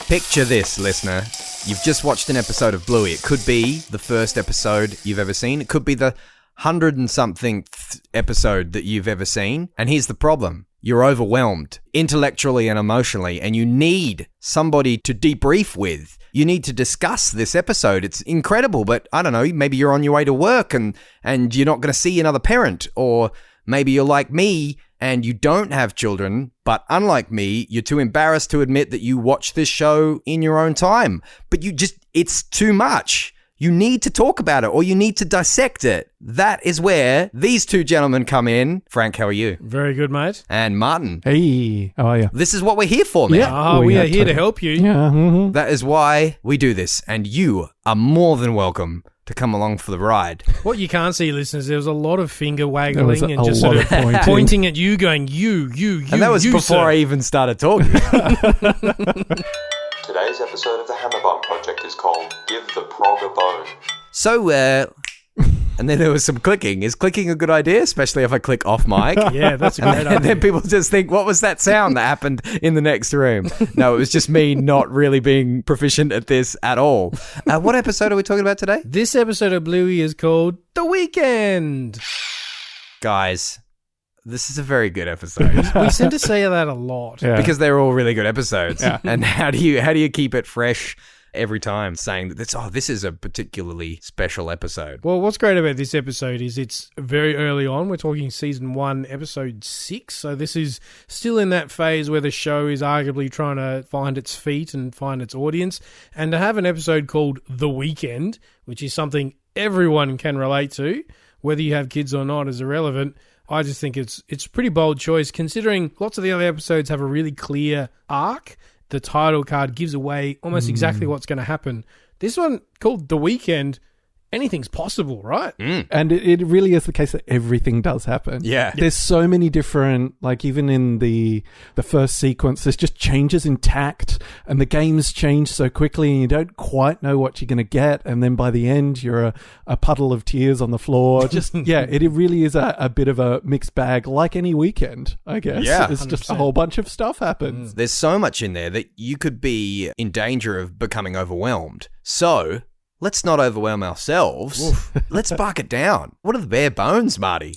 Picture this, listener. You've just watched an episode of Bluey. It could be the first episode you've ever seen. It could be the 100-and-something episode that you've ever seen. And here's the problem. You're overwhelmed intellectually and emotionally, and you need somebody to debrief with. You need to discuss this episode. It's incredible, but I don't know, maybe you're on your way to work and you're not going to see another parent, or maybe you're like me and you don't have children, but unlike me, you're too embarrassed to admit that you watch this show in your own time. But it's too much. You need to talk about it, or you need to dissect it. That is where these two gentlemen come in. Frank, how are you? Very good, mate. And Martin. Hey, how are you? This is what we're here for, man. Yeah, we are here to help you. Yeah. Mm-hmm. That is why we do this, and you are more than welcome to come along for the ride. What you can't see, listeners, there was a lot of finger waggling and just lot sort of of pointing at you, going, you, And that was you, before sir. I even started talking. Today's episode of the Hammerbone Project is called Give the Prog a Bone. So, and then there was some clicking. Is clicking a good idea, especially if I click off mic? Yeah, that's a great idea. And then people just think, what was that sound that happened in the next room? No, it was just me not really being proficient at this at all. What episode are we talking about today? This episode of Bluey is called The Weekend. Guys, this is a very good episode. We seem to say that a lot. Yeah. Because they're all really good episodes. Yeah. And how do you keep it fresh every time, saying that this is a particularly special episode? Well, what's great about this episode is it's very early on. We're talking season 1, episode 6. So this is still in that phase where the show is arguably trying to find its feet and find its audience. And to have an episode called The Weekend, which is something everyone can relate to, whether you have kids or not, is irrelevant. I just think it's a pretty bold choice, considering lots of the other episodes have a really clear arc. The title card gives away almost exactly what's going to happen. This one, called The Weekend, anything's possible, right? And it really is the case that everything does happen. Yeah. There's so many different, like even in the first sequence, there's just changes in tact, and the games change so quickly and you don't quite know what you're going to get. And then by the end, you're a puddle of tears on the floor. Just, yeah, it really is a bit of a mixed bag, like any weekend, I guess. Yeah, It's just a 100%. whole bunch of stuff happens. There's so much in there that you could be in danger of becoming overwhelmed. So let's not overwhelm ourselves. Let's bark it down. What are the bare bones, Marty?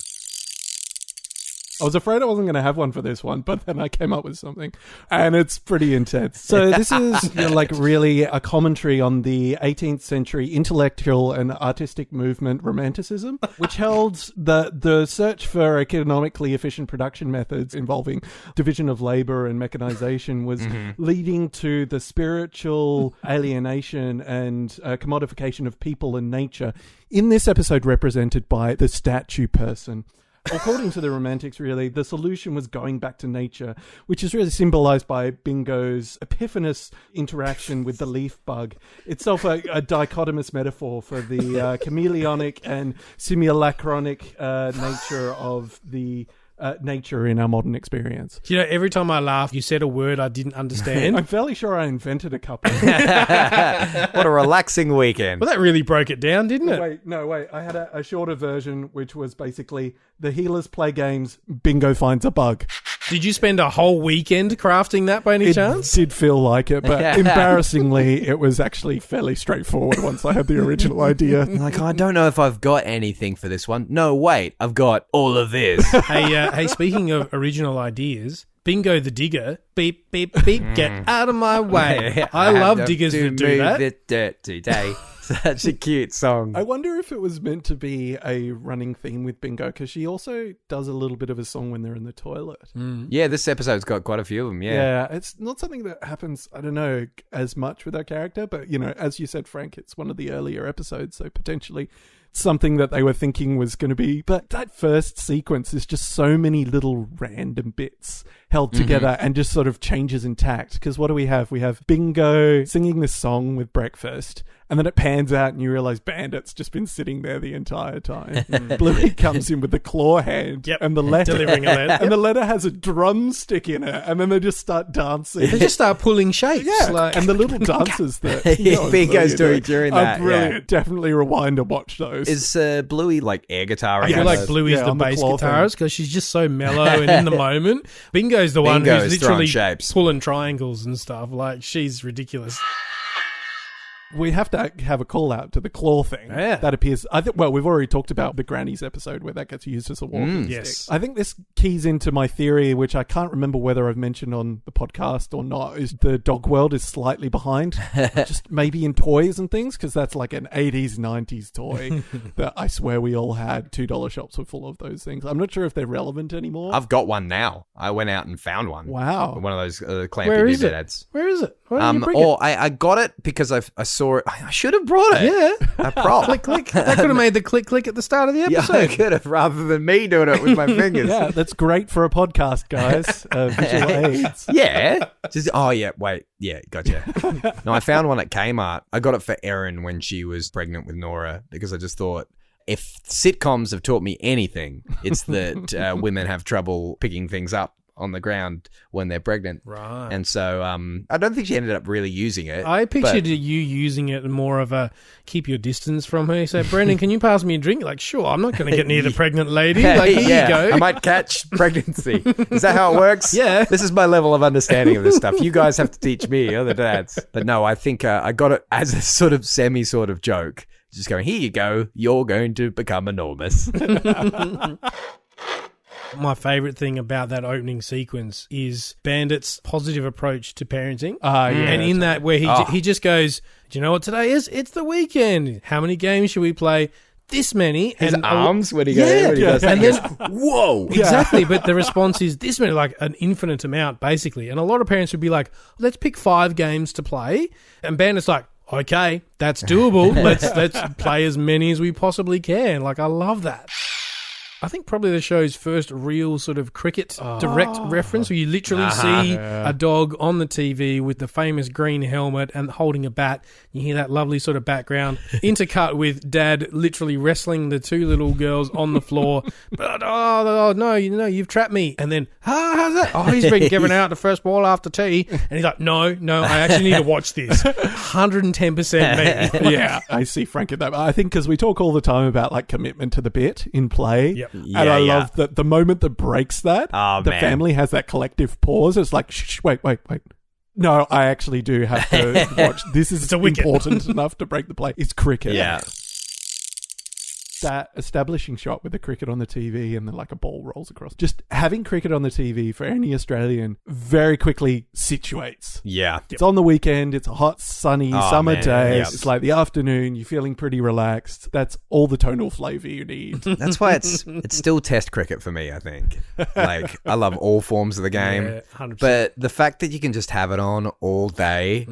I was afraid I wasn't going to have one for this one, but then I came up with something, and it's pretty intense. So this is like really a commentary on the 18th century intellectual and artistic movement Romanticism, which held the search for economically efficient production methods involving division of labor and mechanization was leading to the spiritual alienation and commodification of people and nature, in this episode represented by the statue person. According to the Romantics, really, the solution was going back to nature, which is really symbolized by Bingo's epiphanous interaction with the leaf bug, itself a dichotomous metaphor for the chameleonic and simulacronic nature of the nature in our modern experience. You know, every time I laugh, you said a word I didn't understand. I'm fairly sure I invented a couple. What a relaxing weekend. Well, that really broke it down, didn't it? Wait. I had a shorter version, which was basically the healers play games, Bingo finds a bug. Did you spend a whole weekend crafting that by any chance? It did feel like it, but embarrassingly, it was actually fairly straightforward once I had the original idea. Like, I don't know if I've got anything for this one. No, wait, I've got all of this. Hey, speaking of original ideas, Bingo the Digger, beep, beep, beep, get out of my way. I love diggers that do that. The dirt today. Such a cute song. I wonder if it was meant to be a running theme with Bingo, because she also does a little bit of a song when they're in the toilet. Yeah, this episode's got quite a few of them, Yeah, it's not something that happens, I don't know, as much with her character, but, you know, as you said, Frank, it's one of the earlier episodes, so potentially something that they were thinking was going to be. But that first sequence is just so many little random bits held together and just sort of changes in tact. Because what do we have? We have Bingo singing this song with breakfast, and then it pans out and you realize Bandit's just been sitting there the entire time. Bluey comes in with the claw hand and the letter. Delivering a letter. And the letter has a drumstick in it, and then they just start dancing. They just start pulling shapes. Yeah, Like, and the little dances that Bingo's doing during that. brilliant. Yeah. Definitely rewind and watch those. almost. Is Bluey like air guitar? I feel like Bluey's the on the bass claw guitarist because she's just so mellow and in the moment. Bingo's the one Bingo's who's throwing literally shapes. pulling triangles and stuff. Like, she's ridiculous. We have to have a call out to the claw thing. Yeah. That appears. I think. Well, we've already talked about the Grannies episode where that gets used as a walking stick. Yes. I think this keys into my theory, which I can't remember whether I've mentioned on the podcast or not, is the dog world is slightly behind, just maybe in toys and things, because that's like an 80s, 90s toy that I swear we all had. $2 shops were full of those things. I'm not sure if they're relevant anymore. I've got one now. I went out and found one. Wow. One of those clampy Where is it? ads. Where is it? Why didn't you bring it? I got it because I saw it. I should have brought it. Yeah. A prop. Click, click. That could have made the click, click at the start of the Yeah, episode. I could have, rather than me doing it with my fingers. Yeah, that's great for a podcast, guys. Visual aids. Yeah. Wait. Yeah, gotcha. No, I found one at Kmart. I got it for Erin when she was pregnant with Nora because I just thought, if sitcoms have taught me anything, it's that women have trouble picking things up on the ground when they're pregnant. Right. And so I don't think she ended up really using it. I pictured but- you using it more of a keep your distance from her. So, Brendan, can you pass me a drink? Like, sure, I'm not going to get near the pregnant lady. Like, here you go. I might catch pregnancy. Is that how it works? Yeah. This is my level of understanding of this stuff. You guys have to teach me, other dads. But no, I think I got it as a sort of sort of joke. Just going, here you go. You're going to become enormous. My favourite thing about that opening sequence is Bandit's positive approach to parenting. Yeah. And in that where he just goes, do you know what today is? It's the weekend. How many games should we play? This many. His and arms when he goes, and then whoa. exactly, but the response is this many, like an infinite amount, basically. And a lot of parents would be like, let's pick 5 games to play. And Bandit's like, okay, that's doable. Let's play as many as we possibly can. Like, I love that. I think probably the show's first real sort of cricket direct reference where you literally see a dog on the TV with the famous green helmet and holding a bat. You hear that lovely sort of background intercut with Dad literally wrestling the 2 little girls on the floor. But, no, you've trapped me. And then, how's that? Oh, he's been given out the first ball after tea. And he's like, no, I actually need to watch this. 110% me. Yeah, I see Frank at that. I think because we talk all the time about like commitment to the bit in play. Yep. And I love that the moment that breaks that, the man. family has that collective pause. It's like, shh, wait. No, I actually do have to watch. This is important enough to break the play. It's cricket. Yeah. That establishing shot with the cricket on the TV and then like a ball rolls across. Just having cricket on the TV for any Australian very quickly situates. Yeah. It's on the weekend. It's a hot, sunny summer man. day. Yep. It's like the afternoon. You're feeling pretty relaxed. That's all the tonal flavor you need. That's why it's still test cricket for me, I think. Like, I love all forms of the game. Yeah, 100%. But the fact that you can just have it on all day.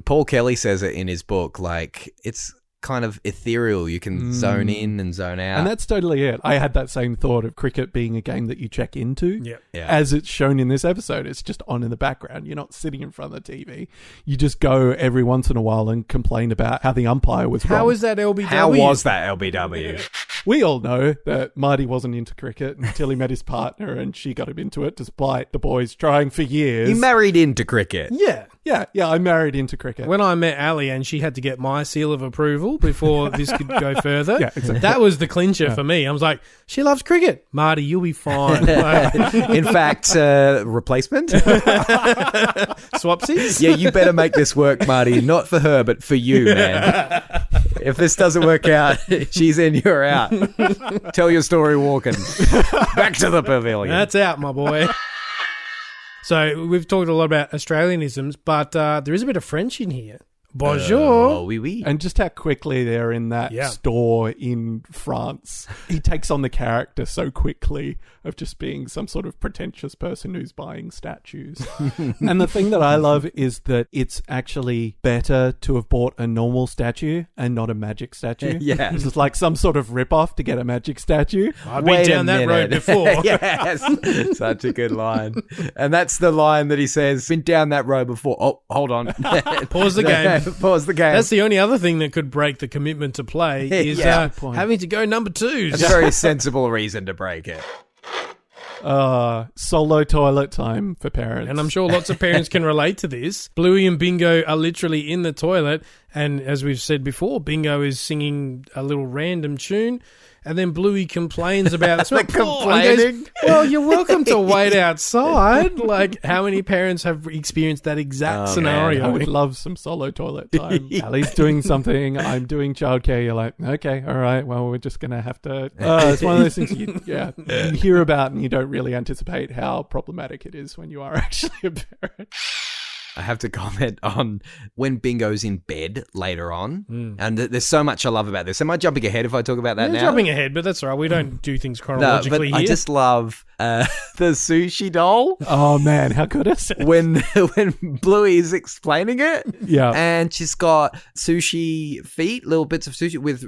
Paul Kelly says it in his book, like, it's kind of ethereal. You can zone in and zone out. And that's totally it. I had that same thought of cricket being a game that you check into. Yep. Yeah. As it's shown in this episode, it's just on in the background. You're not sitting in front of the TV. You just go every once in a while and complain about how the umpire was wrong. How is that LBW? How was that LBW? We all know that Marty wasn't into cricket until he met his partner and she got him into it despite the boys trying for years. He married into cricket. Yeah. Yeah, I married into cricket. When I met Ali and she had to get my seal of approval before this could go further, Yeah, exactly. that was the clincher for me. I was like, she loves cricket. Marty, you'll be fine. Like, In fact, replacement? swapsies? Yeah, you better make this work, Marty. Not for her, but for you, man. If this doesn't work out, she's in, you're out. Tell your story walking. Back to the pavilion. That's out, my boy. So we've talked a lot about Australianisms, but there is a bit of French in here. Bonjour. Oh, oui, oui. And just how quickly they're in that store in France. He takes on the character so quickly of just being some sort of pretentious person who's buying statues. And the thing that I love is that it's actually better to have bought a normal statue and not a magic statue. Yeah. This is like some sort of rip-off to get a magic statue. I've been down that road before. Yes. Such a good line. And that's the line that he says, been down that road before. Oh, hold on. Pause the game. Pause the game. That's the only other thing that could break the commitment to play is Yeah. having to go number 2s. That's a very sensible reason to break it. Solo toilet time for parents. And I'm sure lots of parents can relate to this. Bluey and Bingo are literally in the toilet, and as we've said before, Bingo is singing a little random tune, and then Bluey complains about the smell. complaining. Goes, well, you're welcome to wait outside. Like, how many parents have experienced that exact scenario? I would love some solo toilet time. Ali's doing something. I'm doing childcare. You're like, okay, all right. Well, we're just going to have to... it's one of those things you hear about and you don't really anticipate how problematic it is when you are actually a parent. I have to comment on when Bingo's in bed later on, and there's so much I love about this. Am I jumping ahead if I talk about that now? Jumping ahead, but that's all right. We don't do things chronologically but here. I just love the Sushi Doll. Oh, man, how good is it? When Bluey is explaining it, yeah, and she's got sushi feet, little bits of sushi with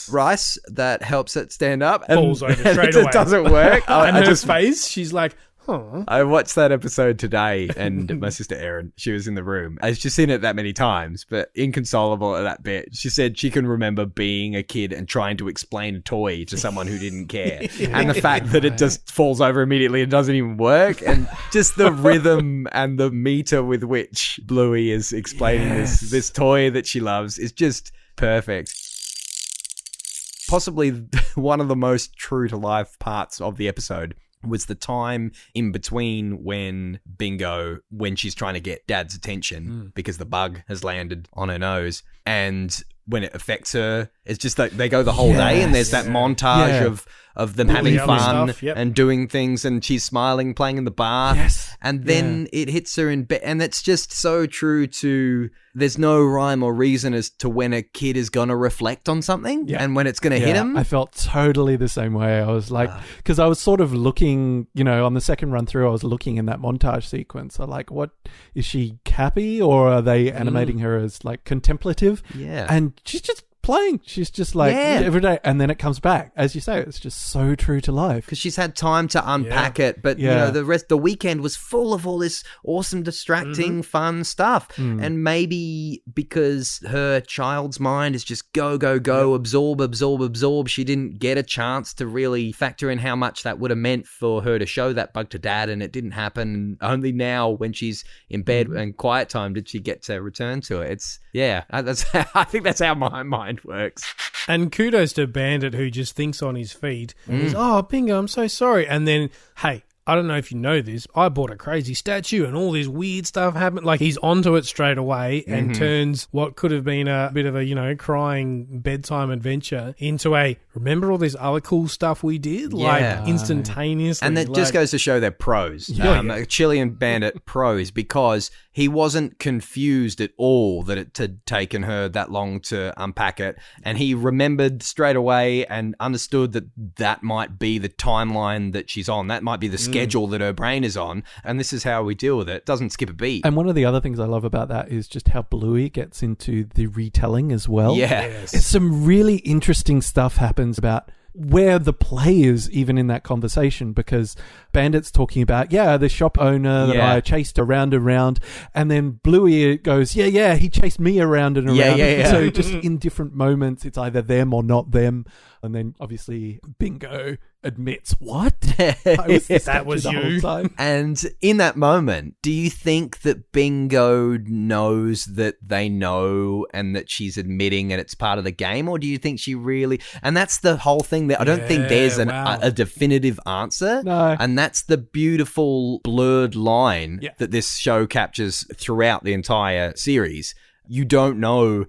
rice that helps it stand up. Falls over straight away. It doesn't work. And her face, she's like... Huh. I watched that episode today, and my sister Erin, she was in the room. I've just seen it that many times, but inconsolable at that bit. She said she can remember being a kid and trying to explain a toy to someone who didn't care. And the fact that it just falls over immediately and doesn't even work, and just the rhythm and the meter with which Bluey is explaining this toy that she loves is just perfect. Possibly one of the most true to life parts of the episode was the time in between when she's trying to get Dad's attention because the bug has landed on her nose, and when it affects her, it's just like they go the whole day, and there's that montage of them having fun and doing things, and she's smiling, playing in the bath, and then it hits her in bed, and it's just so true to... There's no rhyme or reason as to when a kid is going to reflect on something and when it's going to hit him. I felt totally the same way. I was like, because I was sort of looking, on the second run through, I was looking in that montage sequence. I'm like, what, is she happy, or are they animating her as like contemplative? Yeah. And she's just playing. She's just like every day, and then it comes back. As you say, it's just so true to life because she's had time to unpack it. But the weekend was full of all this awesome, distracting, fun stuff. And maybe because her child's mind is just go, absorb. She didn't get a chance to really factor in how much that would have meant for her to show that bug to Dad, and it didn't happen. Only now, when she's in bed and quiet time, did she get to return to it. I think that's how my mind works. And kudos to Bandit, who just thinks on his feet. He's, oh, Bingo, I'm so sorry. And then, hey, I don't know if you know this, I bought a crazy statue and all this weird stuff happened. Like, he's onto it straight away and turns what could have been a bit of a, crying bedtime adventure into a, remember all this other cool stuff we did? Like, instantaneously. And that just goes to show they're pros. Chili and Bandit pros, because he wasn't confused at all that it had taken her that long to unpack it. And he remembered straight away and understood that might be the timeline that she's on. That might be the schedule that her brain is on, and this is how we deal with it. Doesn't skip a beat. And one of the other things I love about that is just how Bluey gets into the retelling as well. Yes. Some really interesting stuff happens about where the play is even in that conversation, because Bandit's talking about, the shop owner that I chased around, and then Bluey goes, he chased me around and around. So just in different moments, it's either them or not them. And then obviously Bingo admits, what? That was you. Whole time. And in that moment, do you think that Bingo knows that they know and that she's admitting and it's part of the game? Or do you think she really... And that's the whole thing that I don't think there's a definitive answer. No. And that's the beautiful blurred line that this show captures throughout the entire series. You don't know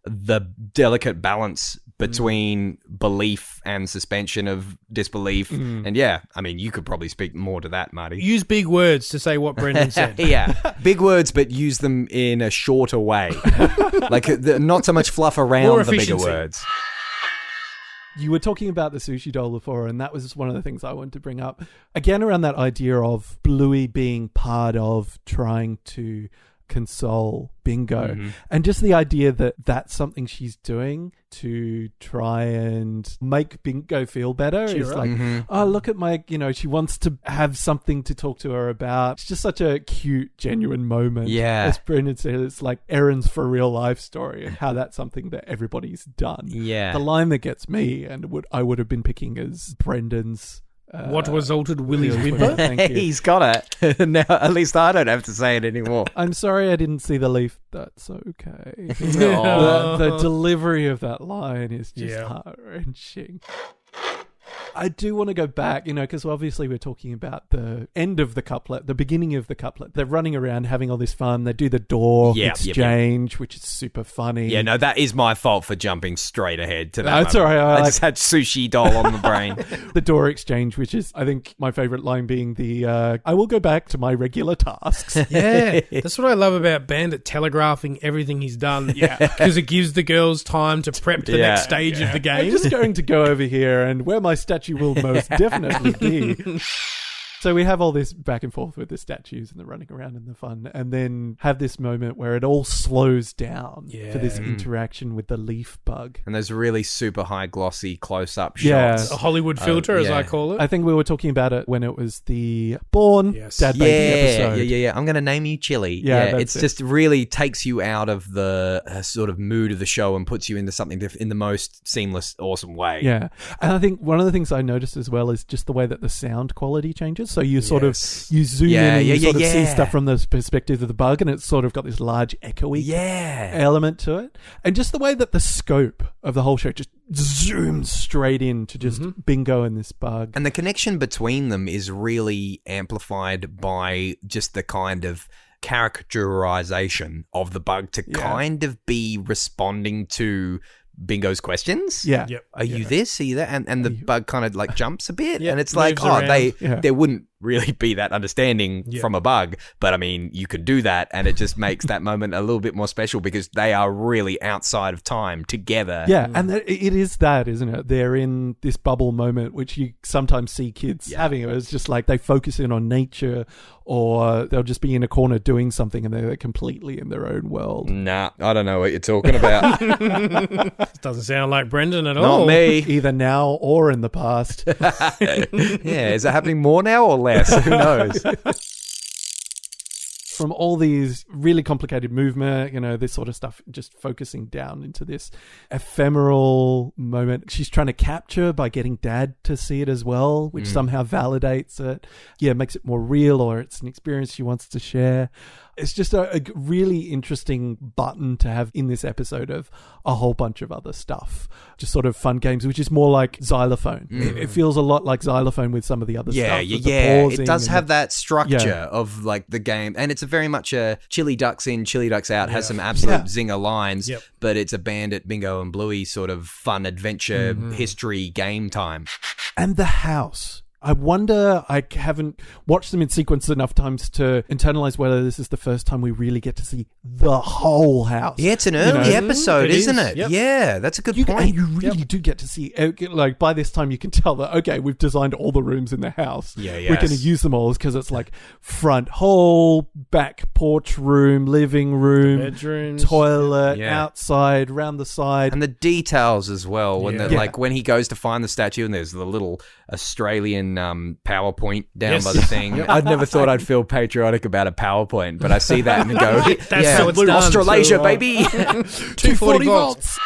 the delicate balance between belief and suspension of disbelief. And you could probably speak more to that, Marty. Use big words to say what Brendan said. Big words, but use them in a shorter way. Not so much fluff around the bigger words. You were talking about the Sushi Doll before, and that was one of the things I wanted to bring up. Again, around that idea of Bluey being part of trying to console Bingo, and just the idea that that's something she's doing to try and make Bingo feel better. It's like, oh, look at my, she wants to have something to talk to her about. It's just such a cute, genuine moment. As Brendan said, it's like Erin's for real life story, and how that's something that everybody's done. The line that gets me, and I would have been picking as Brendan's What was altered Willie's whimper? Thank you. He's got it. Now, at least I don't have to say it anymore. I'm sorry I didn't see the leaf. That's okay. Aw. The delivery of that line is just Yeah. heart-wrenching. I do want to go back, because obviously we're talking about the end of the couplet, the beginning of the couplet. They're running around having all this fun. They do the door exchange, which is super funny. Yeah, no, that is my fault for jumping straight ahead to that. That's all right. I just had Sushi Doll on the brain. The door exchange, which is, I think, my favorite line being the, I will go back to my regular tasks. Yeah, that's what I love about Bandit telegraphing everything he's done. Yeah, because it gives the girls time to prep the next stage of the game. I'm just going to go over here and where my statue will most definitely be. So we have all this back and forth with the statues and the running around and the fun, and then have this moment where it all slows down for this interaction with the leaf bug. And there's really super high glossy close-up Yeah. shots. A Hollywood filter, as I call it. I think we were talking about it when it was the Born Dad Baby episode. Yeah. I'm going to name you Chili. Yeah, it's just really takes you out of the sort of mood of the show and puts you into something in the most seamless, awesome way. Yeah. And I think one of the things I noticed as well is just the way that the sound quality changes. So you sort of, you zoom in and you sort of see stuff from the perspective of the bug, and it's sort of got this large echoey element to it. And just the way that the scope of the whole show just zooms straight into just Bingo and this bug. And the connection between them is really amplified by just the kind of caricaturization of the bug to kind of be responding to Bingo's questions. Yeah. Yep. Are you this? Are you that? And the bug kind of like jumps a bit. Yep, And it's like, moves around. there wouldn't really be that understanding from a bug. But I mean, you could do that. And it just makes that moment a little bit more special because they are really outside of time together. Yeah. And it is that, isn't it? They're in this bubble moment, which you sometimes see kids having. It's just like they focus in on nature, or they'll just be in a corner doing something and they're completely in their own world. Nah, I don't know what you're talking about. Doesn't sound like Brendan at Not all. me. Either now or in the past. Yeah, is it happening more now or less? Who knows? From all these really complicated movement, this sort of stuff, just focusing down into this ephemeral moment she's trying to capture by getting Dad to see it as well, which somehow validates it. Yeah, makes it more real, or it's an experience she wants to share. It's just a really interesting button to have in this episode of a whole bunch of other stuff. Just sort of fun games, which is more like xylophone. It feels a lot like xylophone with some of the other stuff. It does have that structure of like the game. And it's very much a Chili Ducks in, Chili Ducks out, has some absolute zinger lines, but it's a Bandit, Bingo and Bluey sort of fun adventure history game time. And the house. I wonder, I haven't watched them in sequence enough times to internalize whether this is the first time we really get to see the whole house. Yeah, it's an early episode, isn't it? Yep. Yeah, that's a good point. And you really do get to see, like, by this time you can tell that, okay, we've designed all the rooms in the house. Yeah, We're going to use them all because it's like front hall, back porch room, living room, bedrooms, toilet, outside, round the side. And the details as well. When Yeah. like when he goes to find the statue and there's the little Australian PowerPoint down by the thing. I'd never thought I'd feel patriotic about a PowerPoint, but I see that and go, That's how it's done. Australasia, So, baby. 240 volts.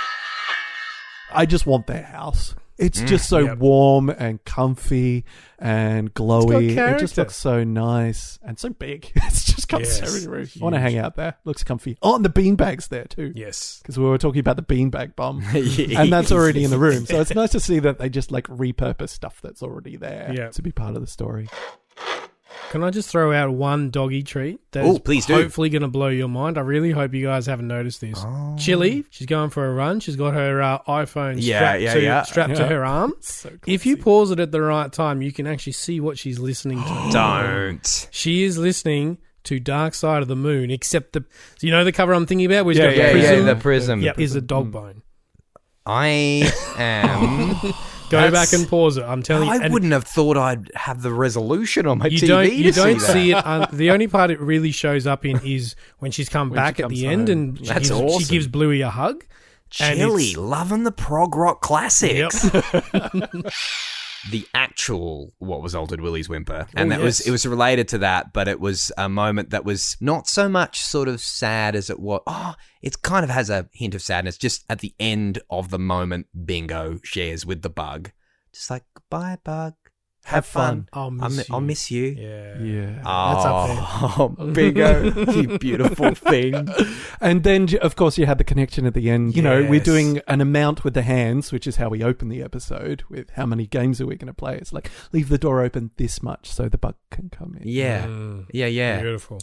I just want their house. It's just so warm and comfy and glowy. It just looks so nice and so big. It's just got so many rooms. I want to hang out there. Looks comfy. Oh, and the beanbags there too. Yes. Because we were talking about the beanbag bomb. And that's already in the room. So it's nice to see that they just like repurpose stuff that's already there to be part of the story. Can I just throw out one doggy treat Oh, please do. hopefully going to blow your mind? I really hope you guys haven't noticed this. Chili, she's going for a run. She's got her iPhone strapped to her arm. So If you pause it at the right time, you can actually see what she's listening to. Don't. She is listening to Dark Side of the Moon, except the cover I'm thinking about? Which the prism. Yep, is a dog bone. I am... Go back and pause it. I'm telling you. I wouldn't have thought I'd have the resolution on my You TV. You don't that. see it. The only part it really shows up in is when she's come back at the end and she gives Bluey a hug. Chili, loving the prog rock classics. Yep. The actual What Was Altered Willie's Whimper. And it was related to that, but it was a moment that was not so much sort of sad as it was. It kind of has a hint of sadness just at the end of the moment Bingo shares with the bug. Just like, goodbye, bug. Have fun. I'll miss you. you. Yeah. Yeah. That's up Oh, Bingo, you beautiful thing. And then, of course, you had the connection at the end. You know, we're Yes. doing an amount with the hands, which is how we open the episode with how many games are we going to play. It's like, leave the door open this much so the bug can come in. Yeah. Yeah. Beautiful.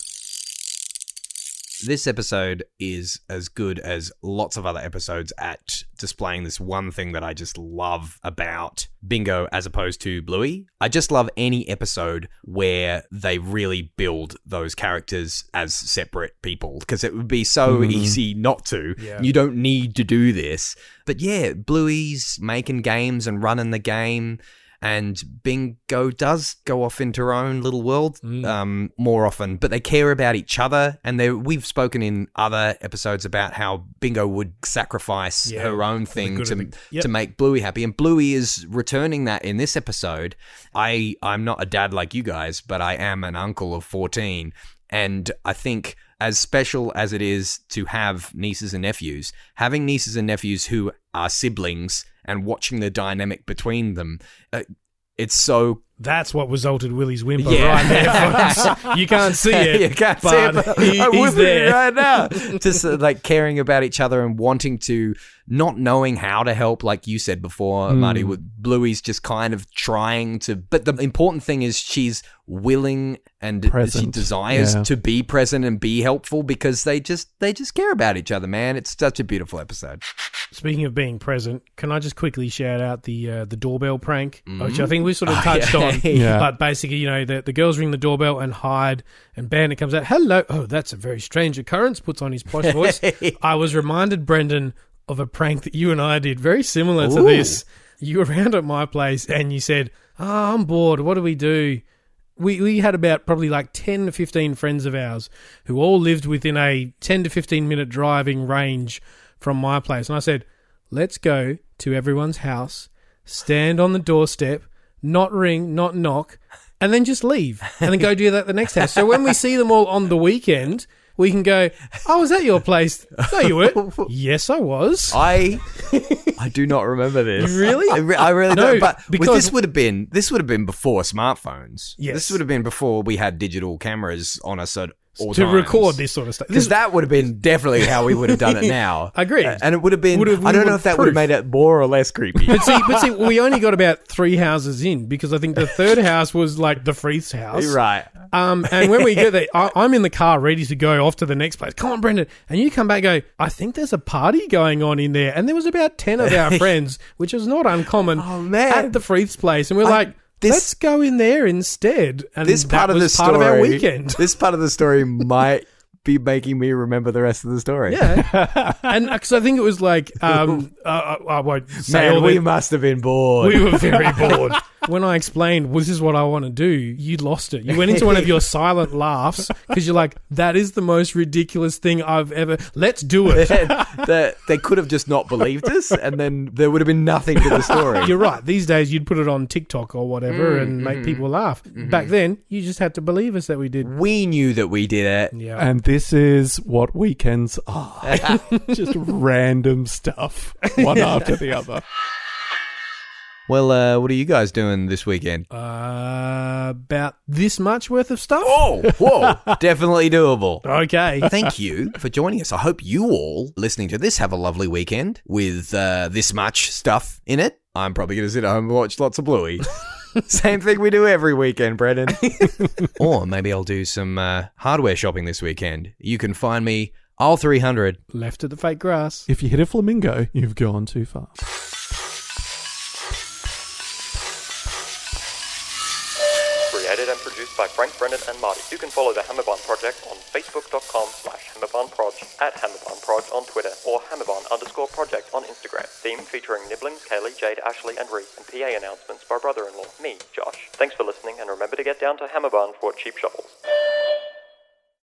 This episode is as good as lots of other episodes at displaying this one thing that I just love about Bingo as opposed to Bluey. I just love any episode where they really build those characters as separate people, because it would be so easy not to. Yeah. You don't need to do this. But yeah, Bluey's making games and running the game. And Bingo does go off into her own little world more often, but they care about each other. And we've spoken in other episodes about how Bingo would sacrifice her own thing to make Bluey happy. And Bluey is returning that in this episode. I'm not a dad like you guys, but I am an uncle of 14. And I think as special as it is to have nieces and nephews, having nieces and nephews who are siblings and watching the dynamic between them, it's so... That's what resulted Willie's whimper Yeah. right there, folks. You can't see it. You can't see it, but he's whipping there. it right now. Just like caring about each other and wanting to, not knowing how to help, like you said before, Marty, with Bluey's just kind of trying to... But the important thing is she's willing and Present. she desires Yeah. to be present and be helpful, because they just care about each other, man. It's such a beautiful episode. Speaking of being present, can I just quickly shout out the doorbell prank, which I think we sort of touched on. Yeah. But basically, you know, the girls ring the doorbell and hide, and Bandit comes out, hello. Oh, that's a very strange occurrence, puts on his posh voice. I was reminded, Brendan, of a prank that you and I did, very similar to this. You were around at my place and you said, I'm bored, what do we do? We had about probably like 10 to 15 friends of ours who all lived within a 10 to 15 minute driving range from my place. And I said, let's go to everyone's house, stand on the doorstep, not ring, not knock, and then just leave. And then go do that at the next house. So when we see them all on the weekend, we can go, oh, was that your place? No, you weren't. Yes, I was. I do not remember this. You really? I really No, don't. But because- this would have been before smartphones. Yes. This would have been before we had digital cameras on us at all to times. record this sort of stuff. Because that would have been definitely how we would have done it now. Agreed. And it would have been... Would have- I don't know would if that proof. would have made it more or less creepy. But see, we only got about 3 houses in, because I think the third house was like the Freeth's house. Right. And when we get there, I'm in the car ready to go off to the next place. Come on, Brendan. And you come back and go, I think there's a party going on in there. And there was about 10 of our friends, which is not uncommon, man. at the Freeth's place. And we're like, let's go in there instead. And This part of the story... part of our weekend. This part of the story might be making me remember the rest of the story. Yeah. And because I think it was like, I won't say all Man, we the... must have been bored. We were very bored. When I explained, well, this is what I want to do, you lost it. You went into one of your silent laughs because you're like, that is the most ridiculous thing I've ever... Let's do it. They could have just not believed us, and then there would have been nothing to the story. You're right. These days, you'd put it on TikTok or whatever and make people laugh. Back then, you just had to believe us that we did. We knew that we did it. Yeah. And this is what weekends are. Just random stuff, one after the other. Well, what are you guys doing this weekend? About this much worth of stuff? Oh, whoa, definitely doable. Okay. Thank you for joining us. I hope you all listening to this have a lovely weekend with this much stuff in it. I'm probably going to sit at home and watch lots of Bluey. Same thing we do every weekend, Brendan. Or maybe I'll do some hardware shopping this weekend. You can find me, Aisle 300. Left of the fake grass. If you hit a flamingo, you've gone too far. Created and produced by Frank, Brendan and Marty. You can follow the Hammerbarn Project on facebook.com/HammerbarnProj, at HammerbarnProj on Twitter, or Hammerbarn_project on Instagram. Theme featuring Nibblings, Kaylee, Jade, Ashley and Reese, and PA announcements by brother-in-law, me, Josh. Thanks for listening, and remember to get down to Hammerbarn for cheap shovels.